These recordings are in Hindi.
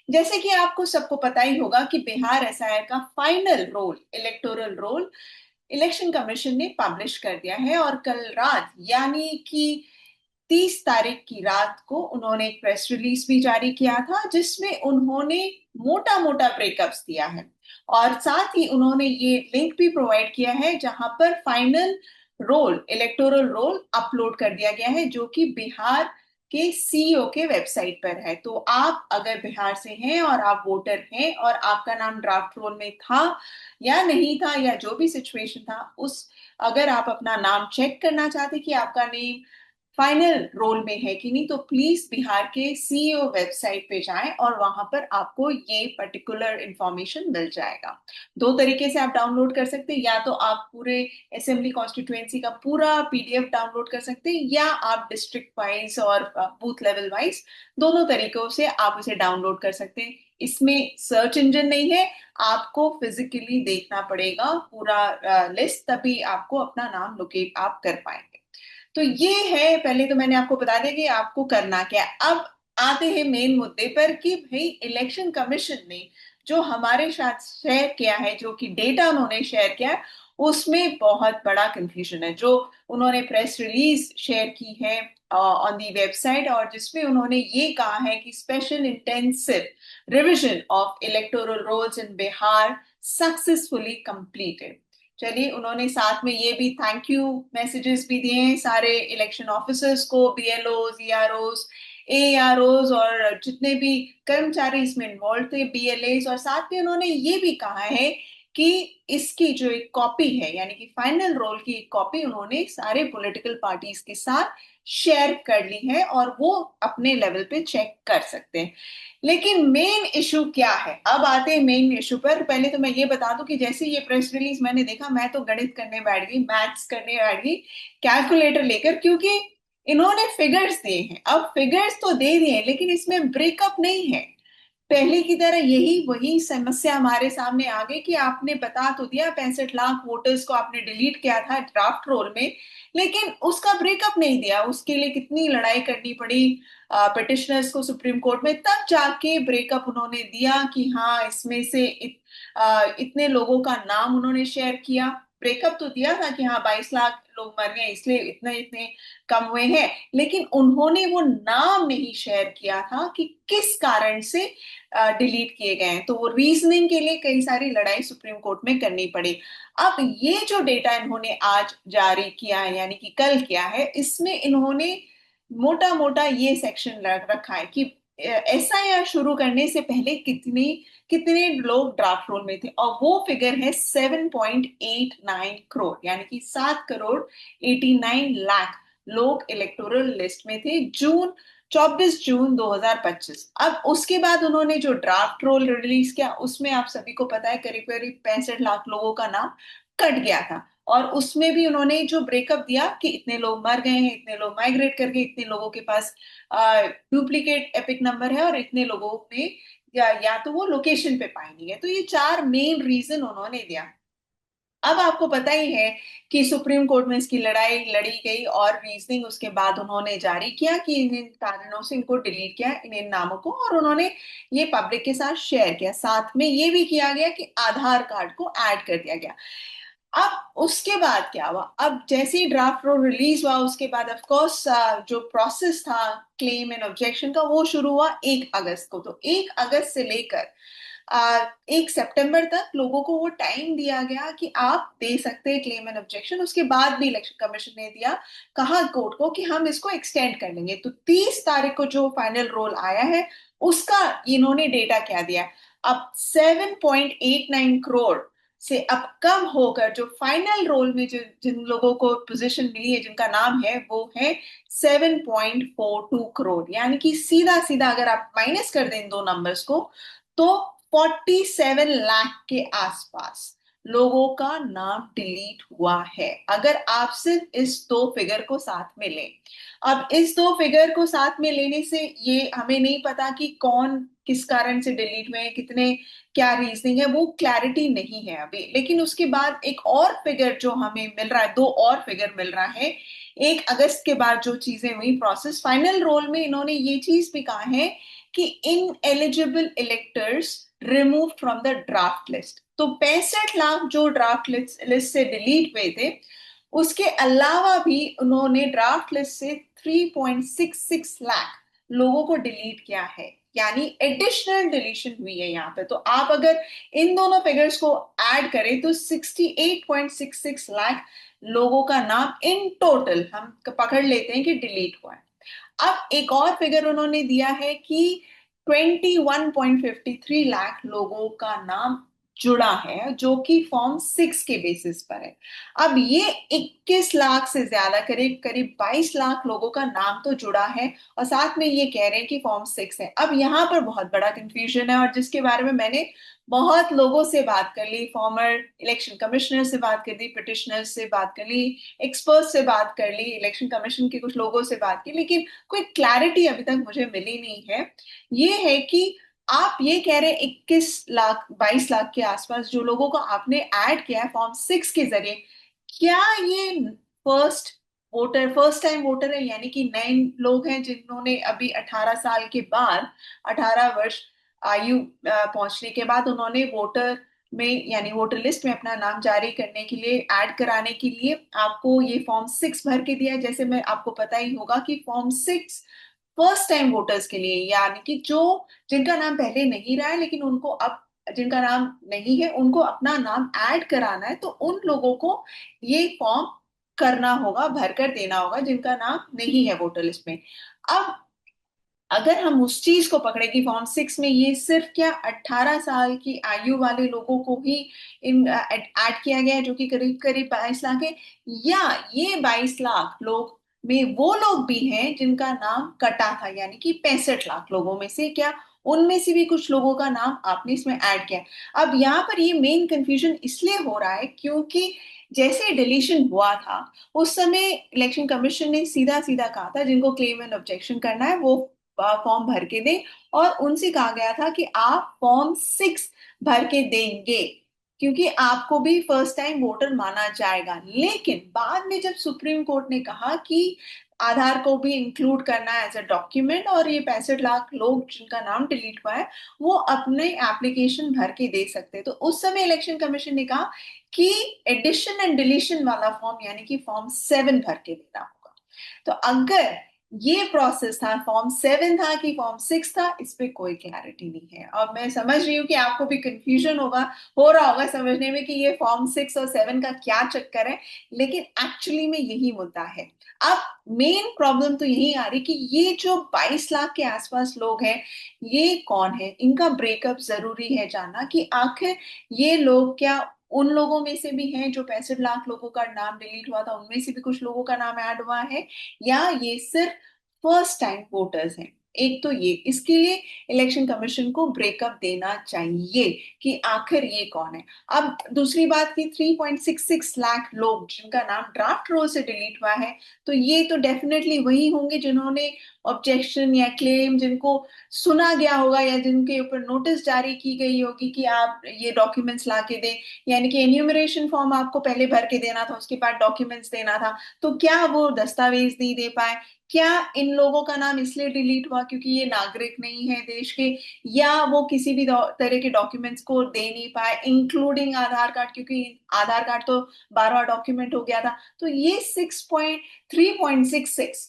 जैसे कि आपको सबको पता ही होगा कि बिहार एसआईआर का final roll, electoral roll, election commission ने पब्लिश कर दिया है। और कल रात यानी कि 30 तारीख की रात को उन्होंने एक प्रेस रिलीज भी जारी किया था, जिसमें उन्होंने मोटा मोटा ब्रेकअप्स दिया है। और साथ ही उन्होंने ये लिंक भी प्रोवाइड किया है जहां पर final roll, electoral roll upload कर दिया गया है, जो कि बिहार के सीईओ के वेबसाइट पर है। तो आप अगर बिहार से हैं और आप वोटर हैं और आपका नाम ड्राफ्ट रोल में था या नहीं था, या जो भी सिचुएशन था, उस अगर आप अपना नाम चेक करना चाहते कि आपका नेम फाइनल रोल में है कि नहीं, तो प्लीज बिहार के सीईओ वेबसाइट पे जाएं और वहां पर आपको ये पर्टिकुलर इंफॉर्मेशन मिल जाएगा। दो तरीके से आप डाउनलोड कर सकते हैं, या तो आप पूरे असेंबली कॉन्स्टिट्यूएंसी का पूरा पीडीएफ डाउनलोड कर सकते हैं, या आप डिस्ट्रिक्ट वाइज और बूथ लेवल वाइज दोनों तरीकों से आप उसे डाउनलोड कर सकते हैं। इसमें सर्च इंजन नहीं है, आपको फिजिकली देखना पड़ेगा पूरा लिस्ट, तभी आपको अपना नाम लोकेट आप कर पाएंगे। तो ये है, पहले तो मैंने आपको बता दिया कि आपको करना क्या है। अब आते हैं मेन मुद्दे पर कि भाई इलेक्शन कमीशन ने जो हमारे साथ शेयर किया है, जो कि डेटा उन्होंने शेयर किया है, उसमें बहुत बड़ा कंफ्यूजन है। जो उन्होंने प्रेस रिलीज शेयर की है ऑन दी वेबसाइट, और जिसमें उन्होंने ये कहा है कि special intensive revision of electoral rolls in Bihar successfully completed. चलिए, उन्होंने साथ में ये भी थैंक यू मैसेजेस भी दिए हैं सारे इलेक्शन ऑफिसर्स को, बीएलओज, ईआरओज, एआरओज और जितने भी कर्मचारी इसमें इन्वॉल्व थे, बीएलएस। और साथ में उन्होंने ये भी कहा है कि इसकी जो एक कॉपी है, यानी कि फाइनल रोल की एक कॉपी उन्होंने सारे पॉलिटिकल पार्टीज के साथ शेयर कर ली है और वो अपने लेवल पे चेक कर सकते हैं। लेकिन मेन इशू क्या है, अब आते हैं मेन इशू पर। पहले तो मैं ये बता दूं कि जैसे ये प्रेस रिलीज मैंने देखा, मैं तो गणित करने बैठ गई, मैथ्स करने बैठ गई कैलकुलेटर लेकर, क्योंकि इन्होंने फिगर्स दिए हैं। अब फिगर्स तो दे दिए हैं, लेकिन इसमें ब्रेकअप नहीं है। पहले की तरह यही वही समस्या हमारे सामने आ गई कि आपने बता तो दिया 65 लाख वोटर्स को आपने डिलीट किया था ड्राफ्ट रोल में, लेकिन उसका ब्रेकअप नहीं दिया। उसके लिए कितनी लड़ाई करनी पड़ी पिटिशनर्स को सुप्रीम कोर्ट में, तब जाके ब्रेकअप उन्होंने दिया कि हाँ इसमें से इतने लोगों का नाम उन्होंने शेयर किया। ब्रेकअप तो दिया था कि हाँ 22 लाख लोग मर गए इसलिए इतने इतने कम हुए हैं, लेकिन उन्होंने वो नाम नहीं शेयर किया था कि किस कारण से डिलीट किए गए हैं। तो वो रीजनिंग के लिए कई सारी लड़ाई सुप्रीम कोर्ट में करनी पड़ी। अब ये जो डेटा इन्होंने आज जारी किया है, यानी कि कल किया है, इसमें इन्होंने मोटा मोटा ये सेक्शन रखा है कि एसआईआर शुरू करने से पहले कितने कितने लोग ड्राफ्ट रोल में थे, और वो फिगर है 7.89 करोड़, यानी कि 7 करोड़ 89 लाख लोग इलेक्टोरल लिस्ट में थे जून 24 जून 2025। अब उसके बाद उन्होंने जो ड्राफ्ट रोल रिलीज किया, उसमें आप सभी को पता है करीब करीब 65 लाख लोगों का नाम कट गया था। और उसमें भी उन्होंने जो ब्रेकअप दिया कि इतने लोग मर गए हैं, इतने लोग माइग्रेट कर गए, इतने लोगों के पास डुप्लीकेट एपिक नंबर है, और इतने लोगों में या तो वो लोकेशन पे पाए नहीं है। तो ये चार मेन रीजन उन्होंने दिया। अब आपको पता ही है कि सुप्रीम कोर्ट में इसकी लड़ाई लड़ी गई, और रीजनिंग उसके बाद उन्होंने जारी किया कि इन इन कारणों से इनको डिलीट किया, इन इन नामों को, और उन्होंने ये पब्लिक के साथ शेयर किया। साथ में ये भी किया गया कि आधार कार्ड को ऐड कर दिया गया। अब उसके बाद क्या हुआ, अब जैसे ही ड्राफ्ट रोल रिलीज हुआ, उसके बाद ऑफ कोर्स जो प्रोसेस था क्लेम एंड ऑब्जेक्शन का, वो शुरू हुआ 1 अगस्त को। तो 1 अगस्त से लेकर 1 सितंबर तक लोगों को वो टाइम दिया गया कि आप दे सकते हैं क्लेम एंड ऑब्जेक्शन। उसके बाद भी इलेक्शन कमीशन ने दिया, कहा कोर्ट को कि हम इसको एक्सटेंड कर लेंगे। तो 30 तारीख को जो फाइनल रोल आया है, उसका इन्होंने डेटा क्या दिया। अब 7.89 करोड़ से अब कम होकर जो फाइनल रोल में जो जिन लोगों को पोजीशन मिली है, जिनका नाम है, वो है 7.42 करोड़, यानी कि सीधा सीधा अगर आप माइनस कर दें इन दो नंबर्स को, तो 47 लाख के आसपास लोगों का नाम डिलीट हुआ है, अगर आप सिर्फ इस दो फिगर को साथ में लें। अब इस दो फिगर को साथ में लेने से ये हमें नहीं पता कि कौन किस कारण से डिलीट हुए हैं, कितने, क्या रीजनिंग है, वो क्लैरिटी नहीं है अभी। लेकिन उसके बाद एक और फिगर जो हमें मिल रहा है, दो और फिगर मिल रहा है 1 अगस्त के बाद जो चीजें हुई प्रोसेस फाइनल रोल में, इन्होंने ये चीज भी कहा है कि in eligible electors remove from the draft list. तो 65 लाख जो ड्राफ्ट लिस्ट से डिलीट हुए थे, उसके अलावा भी उन्होंने ड्राफ्ट लिस्ट से 3.66 लाख लोगों को डिलीट किया है, यानी एडिशनल डिलीशन हुई है यहाँ पे। तो आप अगर इन दोनों फिगर्स को ऐड करें तो 68.66 लाख लोगों का नाम इन टोटल हम पकड़ लेते हैं कि डिलीट हुआ है। अब एक और फिगर उन्होंने दिया है कि 21.53 लाख लोगों का नाम जुड़ा है, जो कि फॉर्म 6 के बेसिस पर है। अब ये 21 लाख से ज्यादा, करीब करीब 22 लाख लोगों का नाम तो जुड़ा है, और साथ में ये कह रहे हैं कि फॉर्म 6 है। अब यहाँ पर बहुत बड़ा कंफ्यूजन है, और जिसके बारे में मैंने बहुत लोगों से बात कर ली, फॉर्मर इलेक्शन कमिश्नर से बात कर ली, पिटिशनर से बात कर ली, एक्सपर्ट से बात कर ली, इलेक्शन कमीशन के कुछ लोगों से बात की, लेकिन कोई क्लैरिटी अभी तक मुझे मिली नहीं है। ये है कि आप ये कह रहे हैं 21 लाख 22 लाख के आसपास जो लोगों को आपने ऐड किया है फॉर्म 6 के जरिए, क्या ये फर्स्ट टाइम वोटर है, यानी कि नए लोग हैं जिन्होंने अभी 18 साल के बाद, 18 वर्ष आयु पहुंचने के बाद उन्होंने वोटर में, यानी वोटर लिस्ट में अपना नाम जारी करने के लिए, ऐड कराने के लिए आपको ये फॉर्म 6 भर के दिया है। जैसे मैं आपको पता ही होगा कि फॉर्म 6 फर्स्ट टाइम वोटर्स के लिए, यानी कि जो जिनका नाम पहले नहीं रहा है लेकिन उनको अब, जिनका नाम नहीं है उनको अपना नाम ऐड कराना है, तो उन लोगों को ये फॉर्म करना होगा, भरकर देना होगा जिनका नाम नहीं है वोटर लिस्ट में। अब अगर हम उस चीज को पकड़े कि फॉर्म 6 में ये सिर्फ क्या 18 साल की आयु वाले लोगों को ही इन ऐड किया गया है, जो कि करीब करीब 22 लाख है, या ये 22 लाख लोग में वो लोग भी हैं जिनका नाम कटा था, यानी कि 65 लाख लोगों में से क्या उनमें से भी कुछ लोगों का नाम आपने इसमें ऐड किया। अब यहाँ पर ये मेन कंफ्यूजन इसलिए हो रहा है क्योंकि जैसे डिलीशन हुआ था उस समय इलेक्शन कमीशन ने सीधा सीधा कहा था जिनको क्लेम एंड ऑब्जेक्शन करना है वो फॉर्म भर के दें, और उनसे कहा गया था कि आप फॉर्म 6 भर के देंगे क्योंकि आपको भी फर्स्ट टाइम वोटर माना जाएगा। लेकिन बाद में जब सुप्रीम कोर्ट ने कहा कि आधार को भी इंक्लूड करना है एज अ डॉक्यूमेंट, और ये 65 लाख लोग जिनका नाम डिलीट हुआ है वो अपने एप्लीकेशन भर के दे सकते हैं, तो उस समय इलेक्शन कमीशन ने कहा कि एडिशन एंड डिलीशन वाला फॉर्म, यानी कि फॉर्म 7 भर के देना होगा। तो अगर ये प्रोसेस था, फॉर्म 7 था कि फॉर्म 6 था, इस पे कोई क्लैरिटी नहीं है। और मैं समझ रही हूँ कि आपको भी कंफ्यूजन हो रहा होगा समझने में कि ये फॉर्म 6 और 7 का क्या चक्कर है, लेकिन एक्चुअली में यही मुद्दा है। अब मेन प्रॉब्लम तो यही आ रही कि ये जो 22 लाख के आसपास लोग हैं, ये कौन है, इनका ब्रेकअप जरूरी है जानना कि आखिर ये लोग क्या उन लोगों में से भी हैं जो 65 लाख लोगों का नाम डिलीट हुआ था उनमें से भी कुछ लोगों का नाम ऐड हुआ है, या ये सिर्फ फर्स्ट टाइम वोटर्स हैं। एक तो ये, इसके लिए इलेक्शन कमीशन को ब्रेकअप देना चाहिए कि आखिर ये कौन है। अब दूसरी बात की 3.66 लाख लोग जिनका नाम ड्राफ्ट रोल से डिलीट हुआ है, तो ये तो डेफिनेटली वही होंगे जिन्होंने ऑब्जेक्शन या क्लेम, जिनको सुना गया होगा या जिनके ऊपर नोटिस जारी की गई होगी कि आप ये डॉक्यूमेंट्स ला के दें, यानी कि एन्यूमरेशन फॉर्म आपको पहले भर के देना था, उसके बाद डॉक्यूमेंट्स देना था, तो क्या वो दस्तावेज नहीं दे पाए, क्या इन लोगों का नाम इसलिए डिलीट हुआ क्योंकि ये नागरिक नहीं है देश के, या वो किसी भी तरह के डॉक्यूमेंट्स को दे नहीं पाए इंक्लूडिंग आधार कार्ड, क्योंकि आधार कार्ड तो 12वां डॉक्यूमेंट हो गया था। तो ये 3.66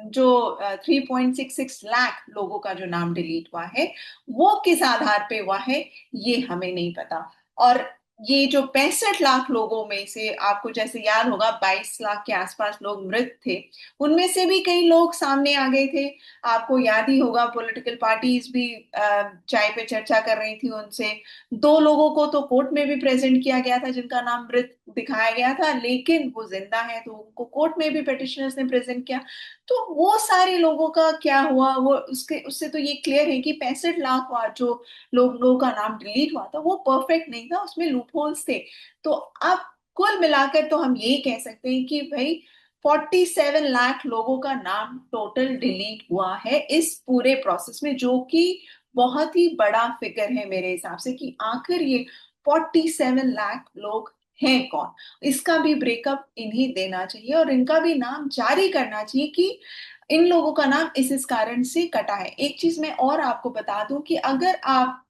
जो 3.66 लाख लोगों का जो नाम डिलीट हुआ है वो किस आधार पे हुआ है ये हमें नहीं पता। और ये जो 65 लाख लोगों में से आपको जैसे याद होगा 22 लाख के आसपास लोग मृत थे, उनमें से भी कई लोग सामने आ गए थे। आपको याद ही होगा पॉलिटिकल पार्टीज भी चाय पे चर्चा कर रही थी उनसे। 2 लोगों को तो कोर्ट में भी प्रेजेंट किया गया था जिनका नाम मृत दिखाया गया था, लेकिन वो जिंदा है तो उनको कोर्ट में भी पिटिशनर्स ने प्रेजेंट किया। तो वो सारे लोगों का क्या हुआ, वो उसके उससे तो ये क्लियर है कि 65 लाख जो लोगों का नाम डिलीट हुआ था वो परफेक्ट नहीं था, उसमें लूपहोल्स थे। तो अब कुल मिलाकर तो हम यही कह सकते हैं कि भाई 47 लाख लोगों का नाम टोटल डिलीट हुआ है इस पूरे प्रोसेस में, जो कि बहुत ही बड़ा फिगर है मेरे हिसाब से कि आखिर ये 47 लाख लोग हैं कौन। इसका भी ब्रेकअप इन्हें देना चाहिए और इनका भी नाम जारी करना चाहिए कि इन लोगों का नाम इस कारण से कटा है। एक चीज मैं और आपको बता दूं कि अगर आप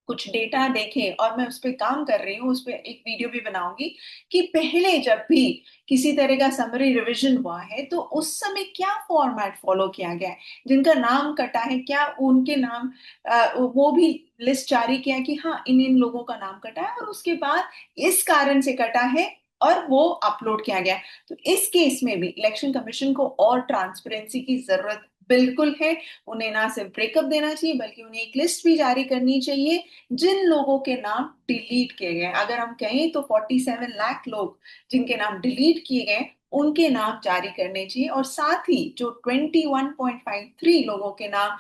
कुछ डेटा देखें, और मैं उस पर काम कर रही हूँ, उस पर एक वीडियो भी बनाऊंगी कि पहले जब भी किसी तरह का समरी रिवीजन हुआ है तो उस समय क्या फॉर्मेट फॉलो किया गया है, जिनका नाम कटा है क्या उनके नाम वो भी लिस्ट जारी किया कि हाँ इन इन लोगों का नाम कटा है और उसके बाद इस कारण से कटा है और वो अपलोड किया गया है। तो इस केस में भी इलेक्शन कमीशन को और ट्रांसपेरेंसी की जरूरत बिल्कुल है। उन्हें ना सिर्फ ब्रेकअप देना चाहिए बल्कि उन्हें एक लिस्ट भी जारी करनी चाहिए जिन लोगों के नाम डिलीट किए गए। अगर हम कहें तो 47 लाख लोग जिनके नाम डिलीट किए गए उनके नाम जारी करने चाहिए, और साथ ही जो 21.53 लोगों के नाम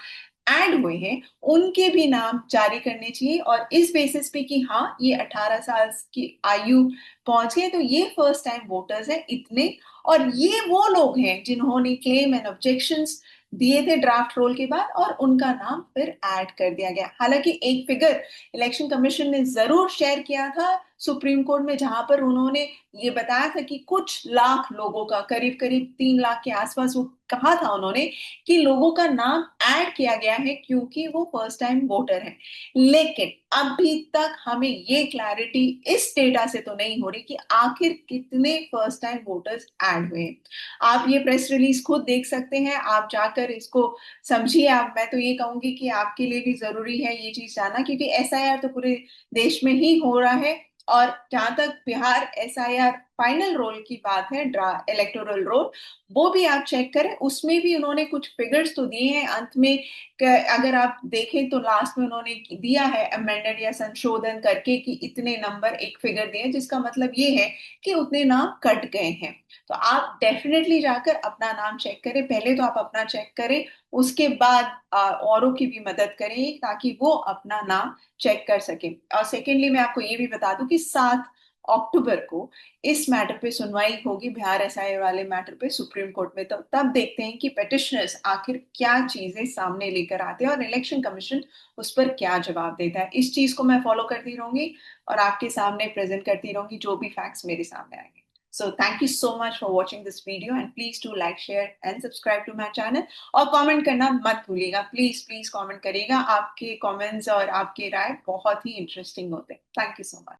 ऐड हुए हैं उनके भी नाम जारी करने चाहिए, और इस बेसिस पे कि हाँ ये 18 साल की आयु पहुंच गए तो ये फर्स्ट टाइम वोटर्स हैं इतने। और ये वो लोग हैं जिन्होंने क्लेम एंड ऑब्जेक्शंस दिए थे ड्राफ्ट रोल के बाद और उनका नाम फिर ऐड कर दिया गया। हालांकि एक फिगर इलेक्शन कमीशन ने जरूर शेयर किया था सुप्रीम कोर्ट में, जहां पर उन्होंने ये बताया था कि कुछ लाख लोगों का, करीब करीब 3 लाख के आसपास, वो कहा था उन्होंने कि लोगों का नाम ऐड किया गया है क्योंकि वो फर्स्ट टाइम वोटर है। लेकिन अभी तक हमें ये क्लैरिटी इस डेटा से तो नहीं हो रही कि आखिर कितने फर्स्ट टाइम वोटर्स ऐड हुए हैं। आप ये प्रेस रिलीज खुद देख सकते हैं, आप जाकर इसको समझिए। आप, मैं तो ये कहूंगी कि आपके लिए भी जरूरी है ये चीज जानना, क्योंकि एसआईआर तो पूरे देश में ही हो रहा है। और जहां तक बिहार एसआईआर फाइनल रोल की बात है, ड्रा इलेक्टोरल रोल, वो भी आप चेक करें, उसमें भी उन्होंने कुछ फिगर्स तो दिए हैं अंत में। अगर आप देखें तो लास्ट में उन्होंने दिया है अमेंडेड या संशोधन करके कि इतने नंबर, एक फिगर दिए, जिसका मतलब ये है कि उतने नाम कट गए हैं। तो आप डेफिनेटली जाकर अपना नाम चेक करें, पहले तो आप अपना चेक करें, उसके बाद औरों की भी मदद करें ताकि वो अपना नाम चेक कर सके। और सेकेंडली मैं आपको ये भी बता दूं कि 7 अक्टूबर को इस मैटर पे सुनवाई होगी, बिहार एसआई वाले मैटर पे सुप्रीम कोर्ट में। तो तब देखते हैं कि पेटिशनर्स आखिर क्या चीजें सामने लेकर आते हैं और इलेक्शन कमीशन उस पर क्या जवाब देता है। इस चीज को मैं फॉलो करती रहूंगी और आपके सामने प्रेजेंट करती रहूंगी जो भी फैक्ट्स मेरे सामने आएंगे। So thank you so much for watching this video and please do like, share and subscribe to my channel। और कमेंट करना मत भूलिएगा, प्लीज प्लीज कमेंट करिएगा। आपके कमेंट्स और आपके राय बहुत ही इंटरेस्टिंग होते हैं। Thank you so much.